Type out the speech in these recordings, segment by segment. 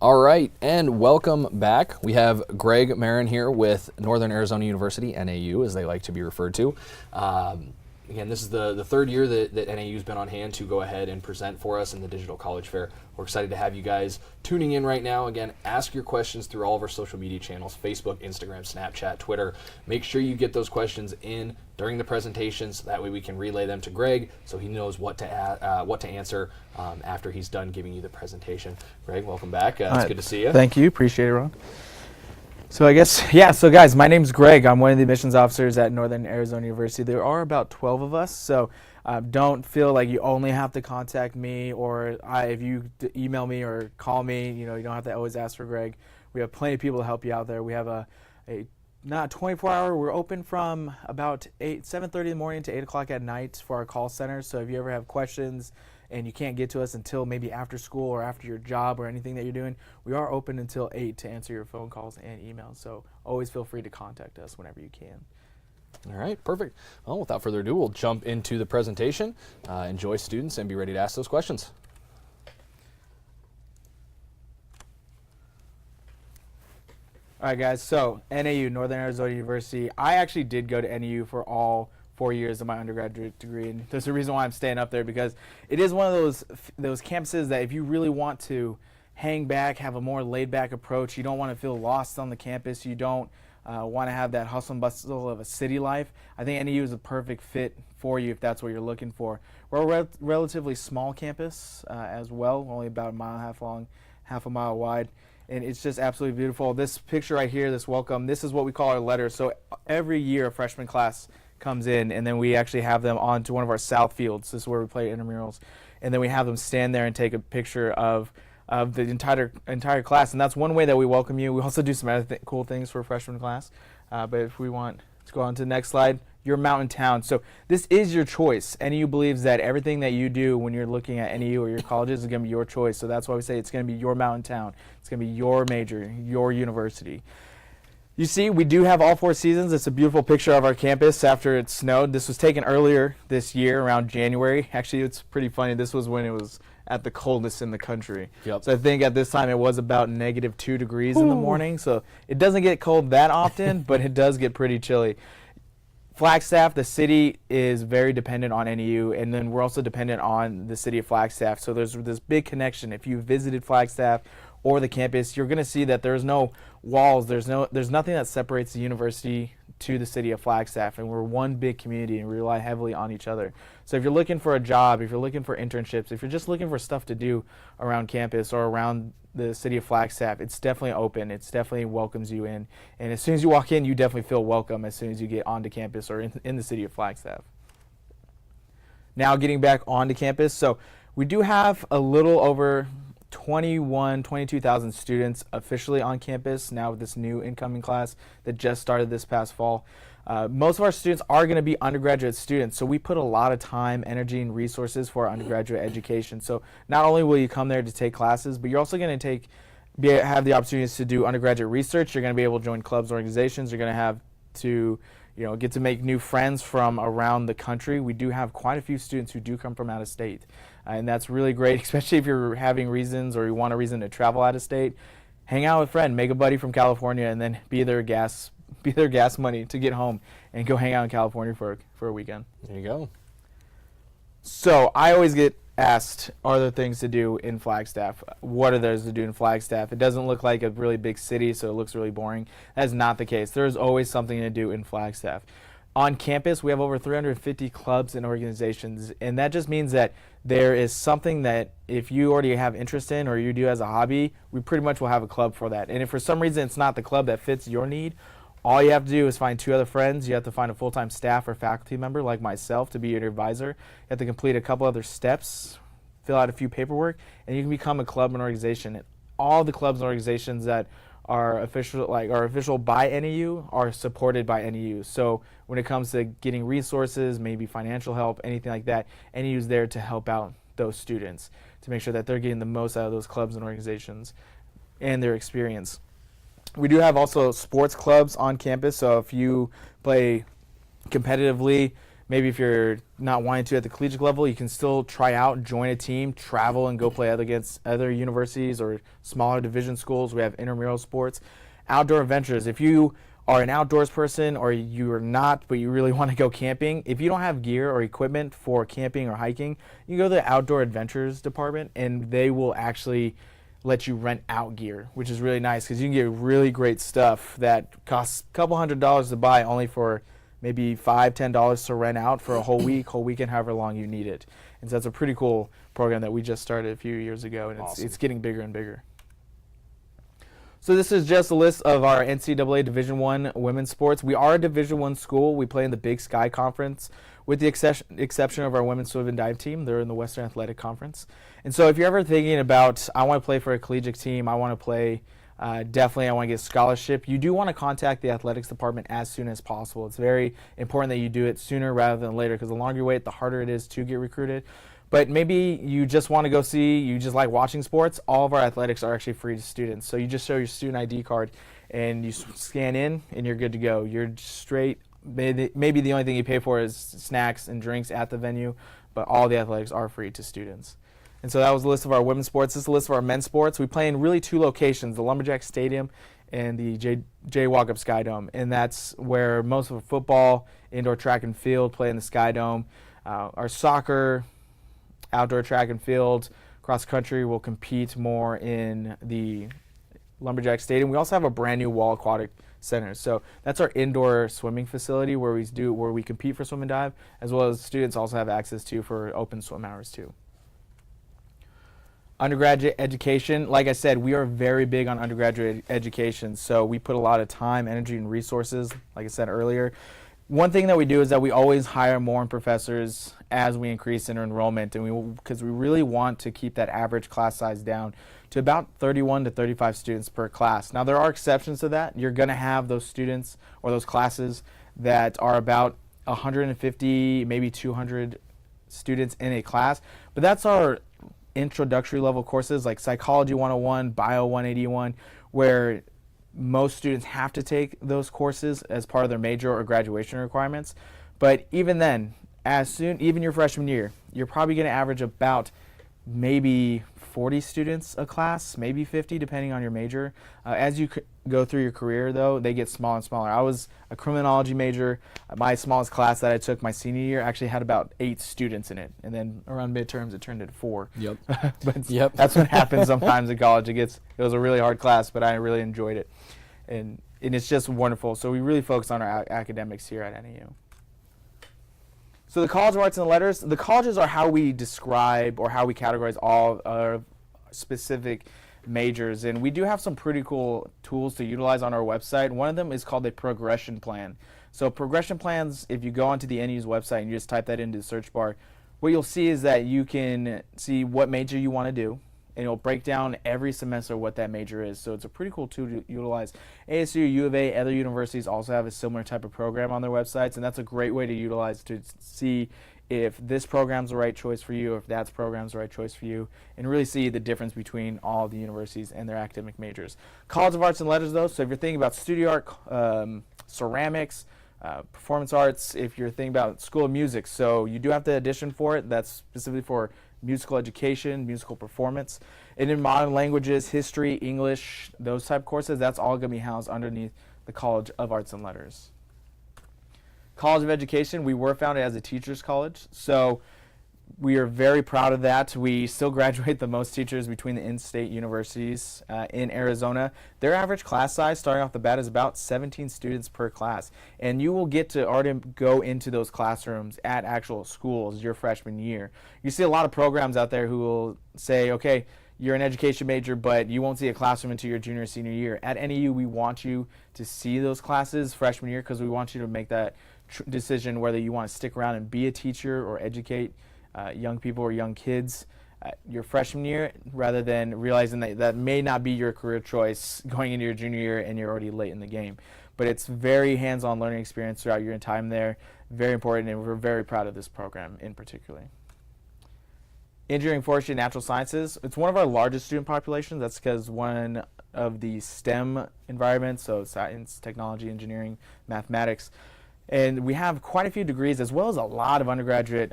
All right, and welcome back. We have Greg Marin here with Northern Arizona University, NAU, as they like to be referred to. Again, this is the third year that NAU's been on hand to go ahead and present for us in the Digital College Fair. We're excited to have you guys tuning in right now. Again, ask your questions through all of our social media channels, Facebook, Instagram, Snapchat, Twitter. Make sure you get those questions in during the presentation so that way we can relay them to Greg so he knows what to answer after he's done giving you the presentation. Greg, welcome back. It's good to see you. Thank you. Appreciate it, Ron. So I guess, so guys, my name's Greg. I'm one of the admissions officers at Northern Arizona University. There are about 12 of us, so don't feel like you only have to contact me, or if you email me or call me, you don't have to always ask for Greg. We have plenty of people to help you out there. We have a not 24-hour, we're open from about 7:30 in the morning to 8 o'clock at night for our call center. So if you ever have questions and you can't get to us until maybe after school or after your job or anything that you're doing, we are open until 8 to answer your phone calls and emails. So always feel free to contact us whenever you can. All right, perfect. Well, without further ado, we'll jump into the presentation. Enjoy, students, and be ready to ask those questions. All right, guys, so NAU, Northern Arizona University. I actually did go to NAU for all 4 years of my undergraduate degree, and there's a reason why I'm staying up there, because it is one of those campuses that if you really want to hang back, have a more laid-back approach, you don't want to feel lost on the campus, you don't want to have that hustle and bustle of a city life, I think NAU is a perfect fit for you if that's what you're looking for. We're a relatively small campus as well, only about a mile and a half long, half a mile wide. And it's just absolutely beautiful. This picture right here, this welcome, this is what we call our letter. So every year a freshman class comes in, and then we actually have them on to one of our south fields. This is where we play intramurals. And then we have them stand there and take a picture of the entire class. And that's one way that we welcome you. We also do some other cool things for a freshman class. But if we want to go on to the next slide, your mountain town. So this is your choice. NAU believes that everything that you do when you're looking at NAU or your colleges is going to be your choice. So that's why we say it's going to be your mountain town. It's going to be your major, your university. You see, we do have all 4 seasons. It's a beautiful picture of our campus after it snowed. This was taken earlier this year, around January. Actually, it's pretty funny. This was when it was at the coldest in the country. Yep. So I think at this time it was about -2 degrees in the morning. So it doesn't get cold that often, but it does get pretty chilly. Flagstaff, the city, is very dependent on NAU, and then we're also dependent on the city of Flagstaff. So there's this big connection. If you visited Flagstaff or the campus, you're going to see that there's no walls. There's nothing that separates the university to the city of Flagstaff, and we're one big community, and we rely heavily on each other. So if you're looking for a job, if you're looking for internships, if you're just looking for stuff to do around campus or around the city of Flagstaff, it's definitely open. It's definitely welcomes you in. And as soon as you walk in, you definitely feel welcome as soon as you get onto campus or in the city of Flagstaff. Now getting back onto campus, so we do have a little over 22,000 students officially on campus now with this new incoming class that just started this past fall. Most of our students are going to be undergraduate students, so we put a lot of time, energy, and resources for our undergraduate education. So not only will you come there to take classes, but you're also going to have the opportunities to do undergraduate research. You're going to be able to join clubs, organizations. You're going to have to get to make new friends from around the country. We do have quite a few students who do come from out of state, and that's really great, especially if you're having reasons or you want a reason to travel out of state. Hang out with a friend, make a buddy from California, and then be their gas money to get home and go hang out in California for a weekend. There you go. So I always get asked, are there things to do in Flagstaff? What are there to do in Flagstaff? It doesn't look like a really big city, so it looks really boring. That's not the case. There's always something to do in Flagstaff. On campus, we have over 350 clubs and organizations, and that just means that there is something that if you already have interest in or you do as a hobby, we pretty much will have a club for that. And if for some reason it's not the club that fits your need, all you have to do is find 2 other friends. You have to find a full-time staff or faculty member like myself to be your advisor. You have to complete a couple other steps, fill out a few paperwork, and you can become a club and organization. And all the clubs and organizations that are official by NAU are supported by NAU. So when it comes to getting resources, maybe financial help, anything like that, NAU is there to help out those students to make sure that they're getting the most out of those clubs and organizations and their experience. We do have also sports clubs on campus, so if you play competitively, maybe if you're not wanting to at the collegiate level, you can still try out, join a team, travel, and go play against other universities or smaller division schools. We have intramural sports, outdoor adventures. If you are an outdoors person or you are not, but you really want to go camping, if you don't have gear or equipment for camping or hiking, you go to the outdoor adventures department and they will actually let you rent out gear, which is really nice because you can get really great stuff that costs a couple $100s to buy, only for maybe $5-10 to rent out for a whole weekend, however long you need it. And so that's a pretty cool program that we just started a few years ago, and Awesome. it's getting bigger and bigger. So this is just a list of our NCAA Division I women's sports. We are a Division I school. We play in the Big Sky Conference, with the exception of our women's swim and dive team. They're in the Western Athletic Conference. And so if you're ever thinking about, I want to play for a collegiate team, I want to play, definitely I want to get a scholarship, you do want to contact the athletics department as soon as possible. It's very important that you do it sooner rather than later, because the longer you wait, the harder it is to get recruited. But maybe you just want to go see, you just like watching sports, all of our athletics are actually free to students. So you just show your student ID card and you scan in and you're good to go. You're straight. Maybe the only thing you pay for is snacks and drinks at the venue, but all the athletics are free to students. And so that was a list of our women's sports. This is a list of our men's sports. We play in really two locations, the Lumberjack Stadium and the J. Walkup Sky Dome. And that's where most of our football, indoor track and field play in the Sky Dome. Our soccer, outdoor track and field, cross country will compete more in the Lumberjack Stadium. We also have a brand new wall aquatic center. So that's our indoor swimming facility where we compete for swim and dive, as well as students also have access to for open swim hours too. Undergraduate education, like I said, we are very big on undergraduate education. So we put a lot of time, energy, and resources, like I said earlier. One thing that we do is that we always hire more professors as we increase in enrollment, and because we really want to keep that average class size down to about 31 to 35 students per class. Now there are exceptions to that. You're going to have those students or those classes that are about 150, maybe 200 students in a class, but that's our introductory level courses like Psychology 101, Bio 181, where most students have to take those courses as part of their major or graduation requirements. But even then, even your freshman year, you're probably going to average about maybe 40 students a class, maybe 50, depending on your major. As you go through your career, though, they get smaller and smaller. I was a criminology major. My smallest class that I took my senior year actually had about 8 students in it. And then around midterms, it turned into 4. Yep. But Yep. That's what happens sometimes in college. It was a really hard class, but I really enjoyed it. And it's just wonderful. So we really focus on our academics here at NAU. So the College of Arts and Letters, the colleges are how we describe or how we categorize all our specific majors. And we do have some pretty cool tools to utilize on our website. One of them is called a progression plan. So progression plans, if you go onto the NU's website and you just type that into the search bar, what you'll see is that you can see what major you want to do, and it'll break down every semester what that major is. So it's a pretty cool tool to utilize. ASU, U of A, other universities also have a similar type of program on their websites, and that's a great way to utilize to see if this program's the right choice for you, or if that program's the right choice for you, and really see the difference between all the universities and their academic majors. College of Arts and Letters, though, so if you're thinking about studio art, ceramics, performance arts, if you're thinking about School of Music, so you do have the addition for it. That's specifically for musical education, musical performance. And in modern languages, history, English, those type of courses, that's all going to be housed underneath the College of Arts and Letters. College of Education, we were founded as a teachers college, so we are very proud of that. We still graduate the most teachers between the in-state universities in Arizona. Their average class size starting off the bat is about 17 students per class. And you will get to already go into those classrooms at actual schools your freshman year. You see a lot of programs out there who will say, okay, you're an education major, but you won't see a classroom until your junior or senior year. At NAU, we want you to see those classes freshman year because we want you to make that decision whether you want to stick around and be a teacher or educate young people or young kids your freshman year, rather than realizing that that may not be your career choice going into your junior year and you're already late in the game. But it's very hands-on learning experience throughout your time there, very important, and we're very proud of this program in particular. Engineering, Forestry, and Natural Sciences, it's one of our largest student populations. That's because one of the STEM environments, so science, technology, engineering, mathematics, And we have quite a few degrees as well as a lot of undergraduate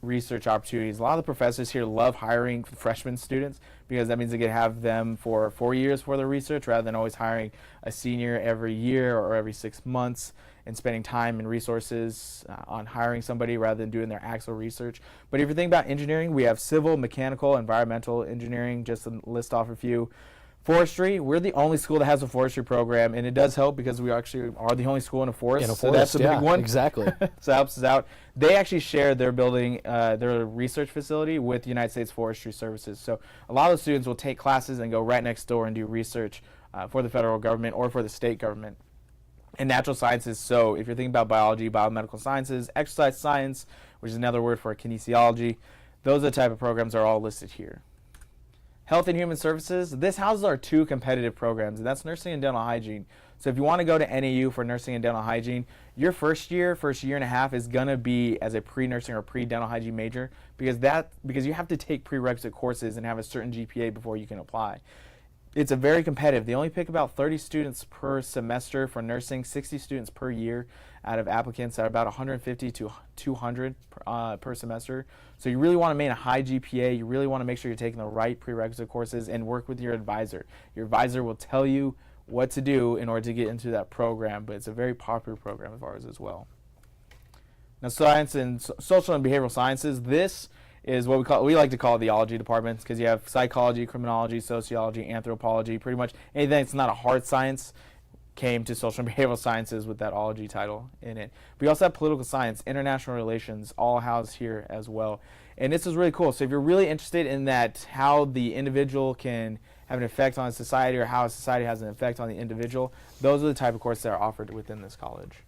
research opportunities. A lot of the professors here love hiring freshman students because that means they can have them for 4 years for their research rather than always hiring a senior every year or every 6 months and spending time and resources on hiring somebody rather than doing their actual research. But if you think about engineering, we have civil, mechanical, environmental engineering, just to list off a few. Forestry, we're the only school that has a forestry program, and it does help because we actually are the only school in a forest. So that's a big one. Exactly. So it helps us out. They actually share their building, their research facility with the United States Forestry Services. So a lot of the students will take classes and go right next door and do research for the federal government or for the state government. And natural sciences, so if you're thinking about biology, biomedical sciences, exercise science, which is another word for kinesiology, those are the type of programs that are all listed here. Health and Human Services, this houses our 2 competitive programs, and that's nursing and dental hygiene. So if you want to go to NAU for nursing and dental hygiene, your first year and a half is going to be as a pre-nursing or pre-dental hygiene major because you have to take prerequisite courses and have a certain GPA before you can apply. It's a very competitive. They only pick about 30 students per semester for nursing, 60 students per year out of applicants at about 150 to 200 per semester. So you really want to maintain a high GPA. You really want to make sure you're taking the right prerequisite courses and work with your advisor. Your advisor will tell you what to do in order to get into that program, but it's a very popular program of ours as well. Now, science and social and behavioral sciences, this is what we like to call the ology departments because you have psychology, criminology, sociology, anthropology, pretty much anything that's not a hard science came to social and behavioral sciences with that ology title in it. We also have political science, international relations, all housed here as well. And this is really cool. So if you're really interested in that, how the individual can have an effect on society or how a society has an effect on the individual, those are the type of courses that are offered within this college.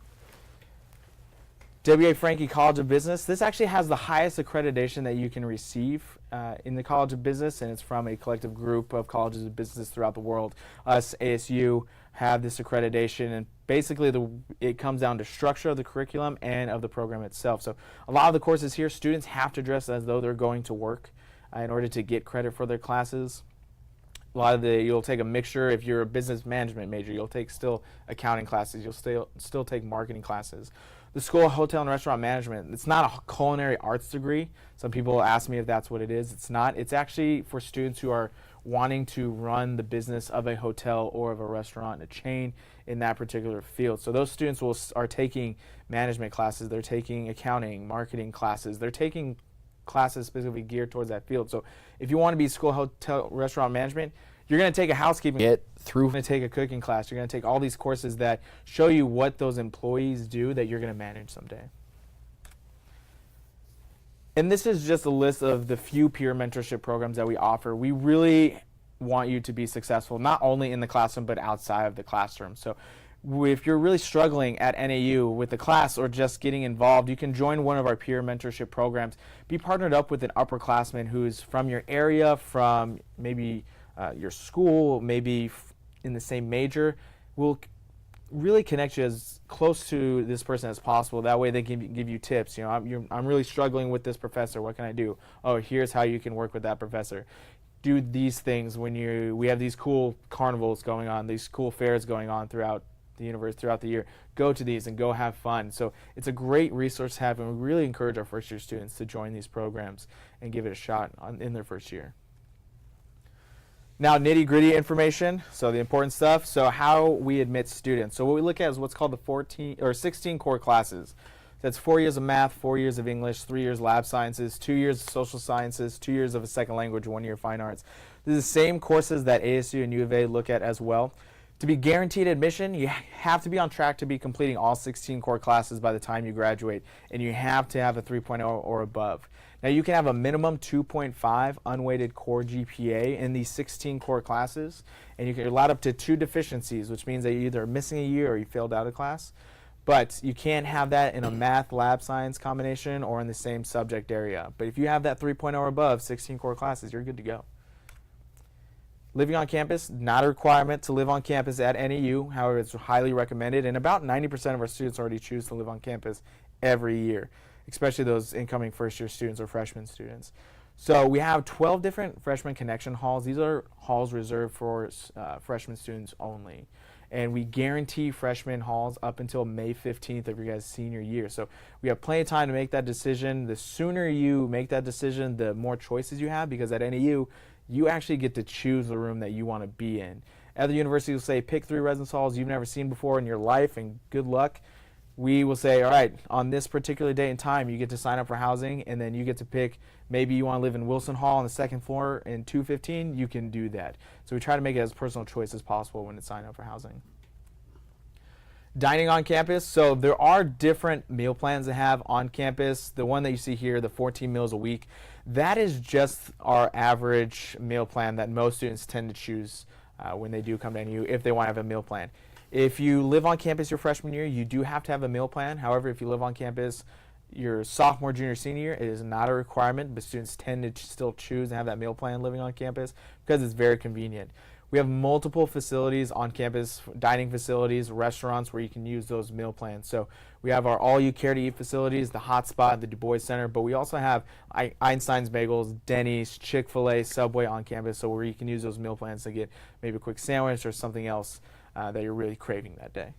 W.A. Franke College of Business, this actually has the highest accreditation that you can receive in the College of Business, and it's from a collective group of colleges of business throughout the world. Us, ASU, have this accreditation, and basically it comes down to structure of the curriculum and of the program itself. So a lot of the courses here, students have to dress as though they're going to work in order to get credit for their classes. You'll take a mixture. If you're a business management major, you'll take still accounting classes. You'll still take marketing classes. The School of Hotel and Restaurant Management, it's not a culinary arts degree. Some people ask me if that's what it is. It's not. It's actually for students who are wanting to run the business of a hotel or of a restaurant, a chain in that particular field. So those students are taking management classes. They're taking accounting, marketing classes. They're taking classes specifically geared towards that field. So if you want to be School of Hotel Restaurant Management, you're going to take a housekeeping, you're going to take a cooking class, you're going to take all these courses that show you what those employees do that you're going to manage someday. And this is just a list of the few peer mentorship programs that we offer. We really want you to be successful, not only in the classroom, but outside of the classroom. So if you're really struggling at NAU with the class or just getting involved, you can join one of our peer mentorship programs. Be partnered up with an upperclassman who's from your area, from maybe your school, maybe in the same major. We'll really connect you as close to this person as possible. That way they can give you tips. You know, I'm really struggling with this professor. What can I do? Oh, here's how you can work with that professor. Do these things when we have these cool carnivals going on, these cool fairs going on throughout the universe, throughout the year. Go to these and go have fun. So it's a great resource to have, and we really encourage our first year students to join these programs and give it a shot in their first year. Now, nitty-gritty information, so the important stuff. So how we admit students. So what we look at is what's called the 16 core classes. That's 4 years of math, 4 years of English, 3 years lab sciences, 2 years of social sciences, 2 years of a second language, 1 year fine arts. These are the same courses that ASU and U of A look at as well. To be guaranteed admission, you have to be on track to be completing all 16 core classes by the time you graduate, and you have to have a 3.0 or above. Now, you can have a minimum 2.5 unweighted core GPA in these 16 core classes, and you're allowed up to 2 deficiencies, which means that you're either missing a year or you failed out of class. But you can't have that in a math, lab science combination or in the same subject area. But if you have that 3.0 or above, 16 core classes, you're good to go. Living on campus, not a requirement to live on campus at NAU. However, it's highly recommended, and about 90% of our students already choose to live on campus every year, especially those incoming first-year students or freshman students. So we have 12 different freshman connection halls. These are halls reserved for freshman students only. and we guarantee freshman halls up until May 15th of your guys' senior year. So we have plenty of time to make that decision. The sooner you make that decision, the more choices you have, because at NAU, you actually get to choose the room that you want to be in. Other universities will say, pick 3 residence halls you've never seen before in your life, and good luck. We will say, all right, on this particular day and time, you get to sign up for housing, and then you get to pick, maybe you want to live in Wilson Hall on the 2nd floor in 215, you can do that. So we try to make it as personal choice as possible when it's signing up for housing. Dining on campus. So there are different meal plans to have on campus. The one that you see here, the 14 meals a week, that is just our average meal plan that most students tend to choose when they do come to NAU if they want to have a meal plan. If you live on campus your freshman year, you do have to have a meal plan. However, if you live on campus your sophomore, junior, senior year, it is not a requirement, but students tend to still choose to have that meal plan living on campus because it's very convenient. We have multiple facilities on campus, dining facilities, restaurants where you can use those meal plans. So we have our all you care to eat facilities, the Hotspot, the Du Bois Center, but we also have Einstein's Bagels, Denny's, Chick-fil-A, Subway on campus, so where you can use those meal plans to get maybe a quick sandwich or something else that you're really craving that day.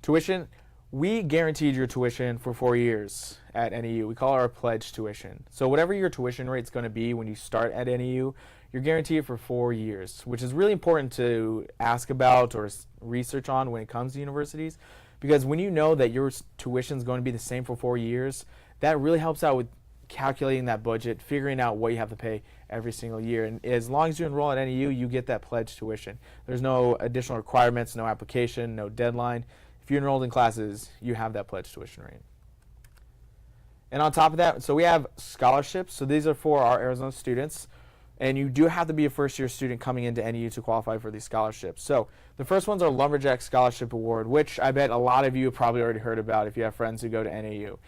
Tuition. We guaranteed your tuition for 4 years at NAU. We call it our pledge tuition. So whatever your tuition rate is going to be when you start at NAU, you're guaranteed for 4 years, which is really important to ask about or research on when it comes to universities, because when you know that your tuition is going to be the same for 4 years, that really helps out with calculating that budget, figuring out what you have to pay every single year. And as long as you enroll at NAU, you get that pledge tuition. There's no additional requirements, no application, no deadline. If you're enrolled in classes, you have that pledge tuition rate. And on top of that, so we have scholarships. So these are for our Arizona students. And you do have to be a first-year student coming into NAU to qualify for these scholarships. So the first one's our Lumberjack Scholarship Award, which I bet a lot of you have probably already heard about if you have friends who go to NAU.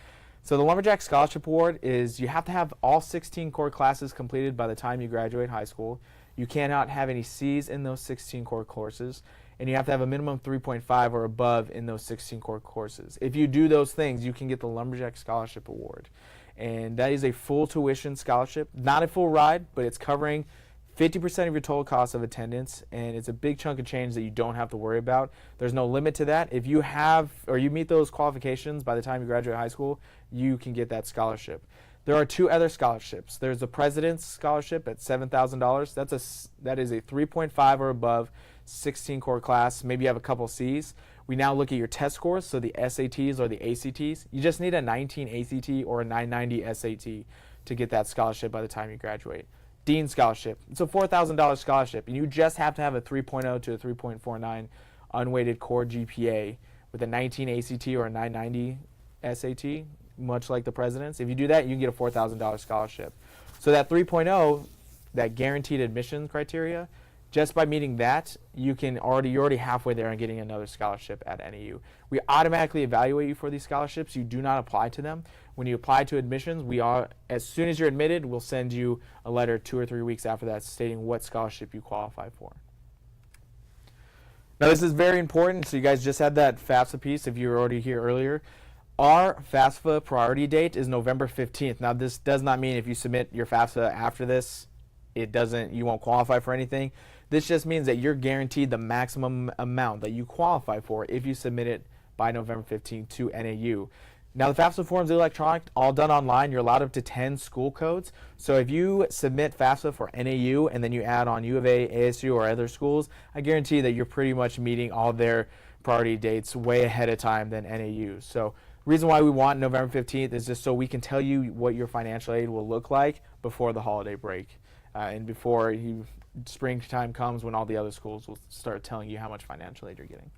So the Lumberjack Scholarship Award is you have to have all 16 core classes completed by the time you graduate high school. You cannot have any C's in those 16 core courses. And you have to have a minimum 3.5 or above in those 16 core courses. If you do those things, you can get the Lumberjack Scholarship Award. And that is a full tuition scholarship, not a full ride, but it's covering 50% of your total cost of attendance, and it's a big chunk of change that you don't have to worry about. There's no limit to that. If you have or you meet those qualifications by the time you graduate high school, you can get that scholarship. There are 2 other scholarships. There's the President's Scholarship at $7,000. That is a 3.5 or above 16 core class. Maybe you have a couple C's. We now look at your test scores, so the SATs or the ACTs. You just need a 19 ACT or a 990 SAT to get that scholarship by the time you graduate. Dean Scholarship. It's a $4,000 scholarship, and you just have to have a 3.0 to a 3.49 unweighted core GPA with a 19 ACT or a 990 SAT, much like the President's. If you do that, you can get a $4,000 scholarship. So that 3.0, that guaranteed admission criteria, just by meeting that, you're already halfway there and getting another scholarship at NAU. We automatically evaluate you for these scholarships. You do not apply to them. When you apply to admissions, as soon as you're admitted, we'll send you a letter 2 or 3 weeks after that stating what scholarship you qualify for. Now this is very important. So you guys just had that FAFSA piece if you were already here earlier. Our FAFSA priority date is November 15th. Now this does not mean if you submit your FAFSA after this, you won't qualify for anything. This just means that you're guaranteed the maximum amount that you qualify for if you submit it by November 15th to NAU. Now the FAFSA forms are electronic, all done online. You're allowed up to 10 school codes. So if you submit FAFSA for NAU and then you add on U of A, ASU, or other schools, I guarantee that you're pretty much meeting all their priority dates way ahead of time than NAU. So reason why we want November 15th is just so we can tell you what your financial aid will look like before the holiday break and before springtime comes when all the other schools will start telling you how much financial aid you're getting.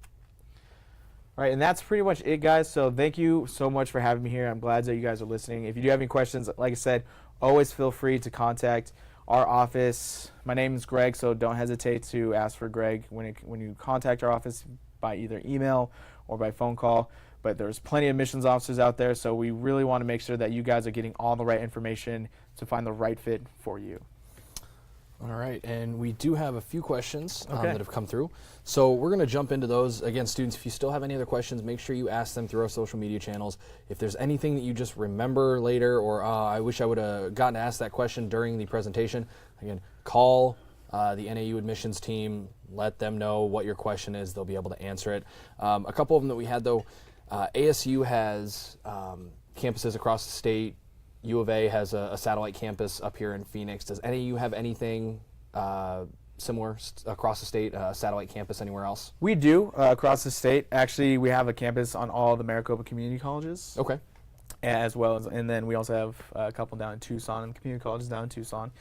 All right, and that's pretty much it, guys. So thank you so much for having me here. I'm glad that you guys are listening. If you do have any questions, like I said, always feel free to contact our office. My name is Greg, so don't hesitate to ask for Greg when you contact our office by either email or by phone call. But there's plenty of admissions officers out there, so we really want to make sure that you guys are getting all the right information to find the right fit for you. All right, and we do have a few questions that have come through. So we're going to jump into those. Again, students, if you still have any other questions, make sure you ask them through our social media channels. If there's anything that you just remember later, or I wish I would have gotten to ask that question during the presentation, again, call the NAU admissions team, let them know what your question is. They'll be able to answer it. A couple of them that we had, though, ASU has campuses across the state. U of A has a satellite campus up here in Phoenix. Does NAU have anything similar across the state, satellite campus anywhere else? We do across the state. Actually, we have a campus on all the Maricopa community colleges. Okay. As well as, and then we also have a couple down in Tucson and community colleges down in Tucson.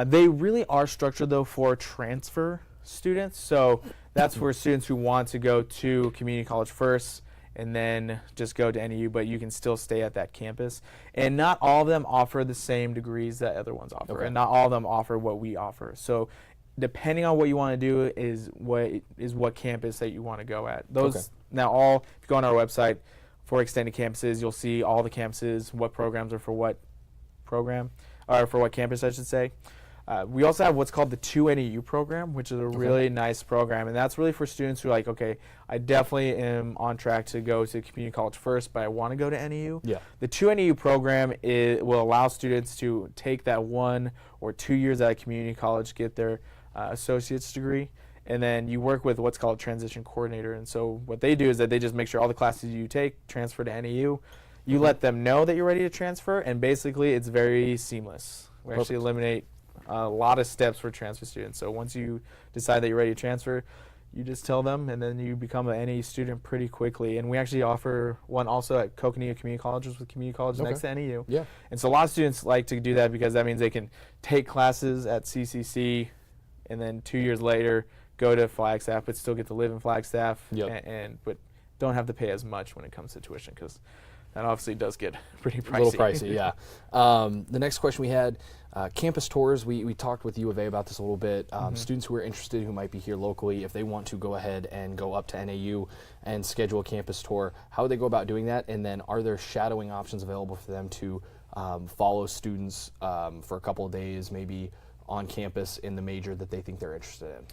They really are structured, though, for transfer students. So that's for students who want to go to community college first and then just go to NAU, but you can still stay at that campus. And not all of them offer the same degrees that other ones offer, Okay. and not all of them offer what we offer. So depending on what you want to do is what campus that you want to go at. Those Okay. Now, all if you go on our website for extended campuses, you'll see all the campuses, what programs are for what program, or for what campus, I should say. We also have what's called the 2NAU program, which is a really nice program, and that's really for students who are like, okay, I definitely am on track to go to community college first, but I want to go to NAU. Yeah. The 2NAU program will allow students to take that 1 or 2 years at a community college, get their associate's degree, and then you work with what's called a transition coordinator. And so what they do is that they just make sure all the classes you take transfer to NAU. You let them know that you're ready to transfer, and basically it's very seamless. We actually eliminate a lot of steps for transfer students. So once you decide that you're ready to transfer, you just tell them, and then you become an NAU student pretty quickly. And we actually offer one also at Coconino Community Colleges, with community college next to NAU. Yeah. And so a lot of students like to do that because that means they can take classes at CCC, and then 2 years later go to Flagstaff, but still get to live in Flagstaff, but don't have to pay as much when it comes to tuition, because that obviously does get pretty pricey. A little pricey, yeah. The next question we had, campus tours. We talked with U of A about this a little bit. Students who are interested, who might be here locally, if they want to go ahead and go up to NAU and schedule a campus tour, how would they go about doing that? And then are there shadowing options available for them to follow students for a couple of days, maybe on campus in the major that they think they're interested in?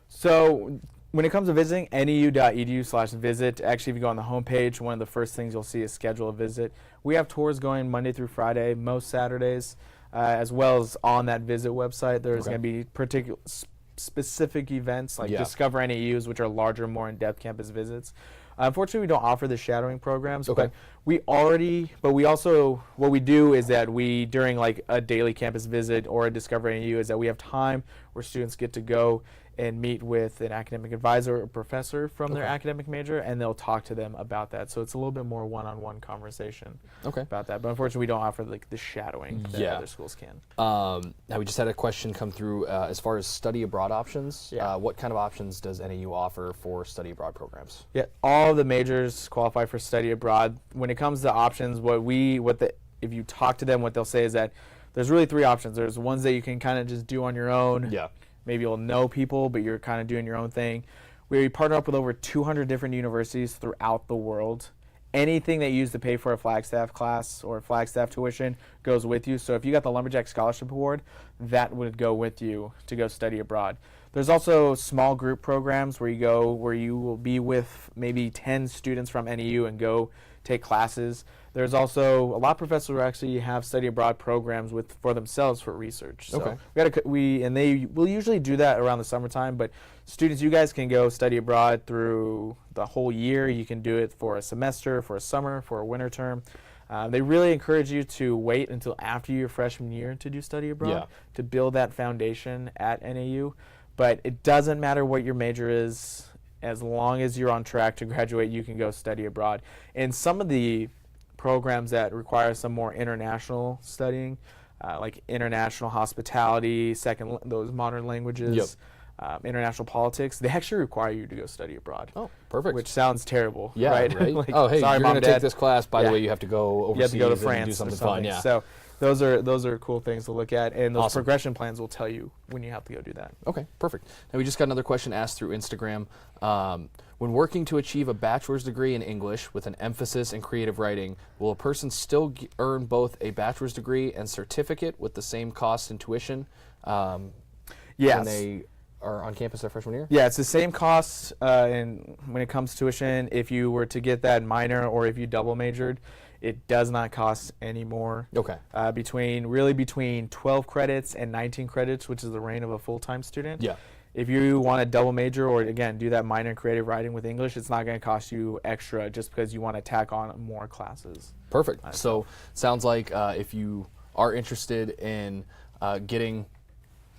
So when it comes to visiting, nau.edu/visit, actually if you go on the homepage, one of the first things you'll see is schedule a visit. We have tours going Monday through Friday, most Saturdays, as well as on that visit website. There's going to be particular specific events like Discover NAUs, which are larger, more in-depth campus visits. Unfortunately, we don't offer the shadowing programs, but we also, what we do is that we, during like a daily campus visit or a Discover NAU, is that we have time where students get to go and meet with an academic advisor or professor from their academic major, and they'll talk to them about that. So it's a little bit more one-on-one conversation about that. But unfortunately, we don't offer like the shadowing that other schools can. Now, we just had a question come through as far as study abroad options. What kind of options does NAU offer for study abroad programs? Yeah, all the majors qualify for study abroad. When it comes to options, if you talk to them, what they'll say is that there's really 3 options. There's ones that you can kind of just do on your own. Yeah. Maybe you'll know people, but you're kind of doing your own thing. We partner up with over 200 different universities throughout the world. Anything that you use to pay for a Flagstaff class or Flagstaff tuition goes with you. So if you got the Lumberjack Scholarship Award, that would go with you to go study abroad. There's also small group programs where you will be with maybe 10 students from NAU and go take classes. There's also a lot of professors who actually have study abroad programs for themselves for research. So they will usually do that around the summertime, but students, you guys can go study abroad through the whole year. You can do it for a semester, for a summer, for a winter term. They really encourage you to wait until after your freshman year to do study abroad to build that foundation at NAU. But it doesn't matter what your major is. As long as you're on track to graduate, you can go study abroad. And some of the programs that require some more international studying, like international hospitality, those modern languages, international politics, they actually require you to go study abroad. Oh, perfect. Which sounds terrible, right? Like, oh, hey, sorry, you're going to take this class. By the way, you have to go overseas. You have to go to France and do something or something. fun. So those are cool things to look at, and those progression plans will tell you when you have to go do that. Okay, perfect. Now we just got another question asked through Instagram. When working to achieve a bachelor's degree in English with an emphasis in creative writing, will a person still earn both a bachelor's degree and certificate with the same cost and tuition when they are on campus their freshman year? Yeah, it's the same cost when it comes to tuition. If you were to get that minor or if you double majored, it does not cost any more. Okay. Between 12 credits and 19 credits, which is the range of a full-time student. Yeah. if you want to double major or, again, do that minor in creative writing with English, it's not going to cost you extra just because you want to tack on more classes. Perfect. So sounds like if you are interested in getting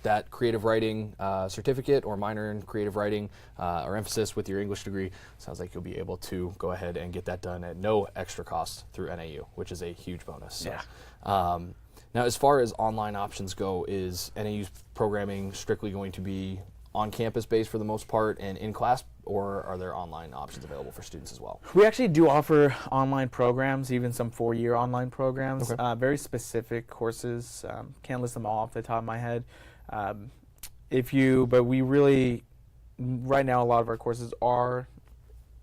that creative writing certificate or minor in creative writing or emphasis with your English degree, sounds like you'll be able to go ahead and get that done at no extra cost through NAU, which is a huge bonus. So, Yeah. now, as far as online options go, is NAU's programming strictly going to be on-campus based for the most part and in-class, or are there online options available for students as well? We actually do offer online programs, even some 4-year online programs, very specific courses. Can't list them all off the top of my head. But we really, right now, a lot of our courses are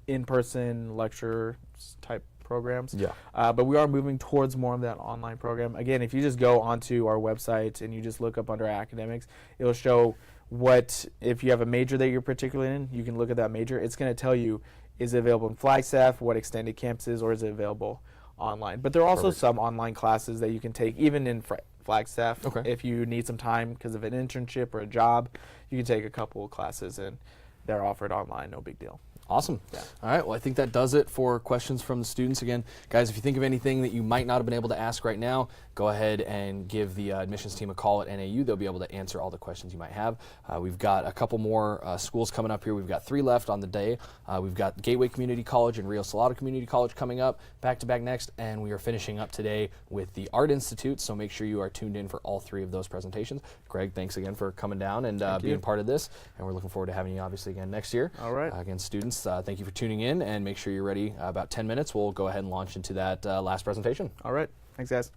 in-person lecture type programs. Yeah. But we are moving towards more of that online program. Again, if you just go onto our website and you just look up under academics, it'll show if you have a major that you're particularly in, you can look at that major. It's going to tell you, is it available in Flagstaff, what extended campuses, or is it available online? But there are also some online classes that you can take, even in Flagstaff. If you need some time because of an internship or a job, you can take a couple of classes and they're offered online, no big deal. Awesome. Yeah. All right. Well, I think that does it for questions from the students. Again, guys, if you think of anything that you might not have been able to ask right now, go ahead and give the admissions team a call at NAU. They'll be able to answer all the questions you might have. We've got a couple more schools coming up here. We've got 3 left on the day. We've got Gateway Community College and Rio Salado Community College coming up back-to-back next, and we are finishing up today with the Art Institute, so make sure you are tuned in for all 3 of those presentations. Greg, thanks again for coming down and being part of this, and we're looking forward to having you obviously again next year. All right. Again, students, thank you for tuning in, and make sure you're ready. About 10 minutes, we'll go ahead and launch into that last presentation. All right. Thanks, guys.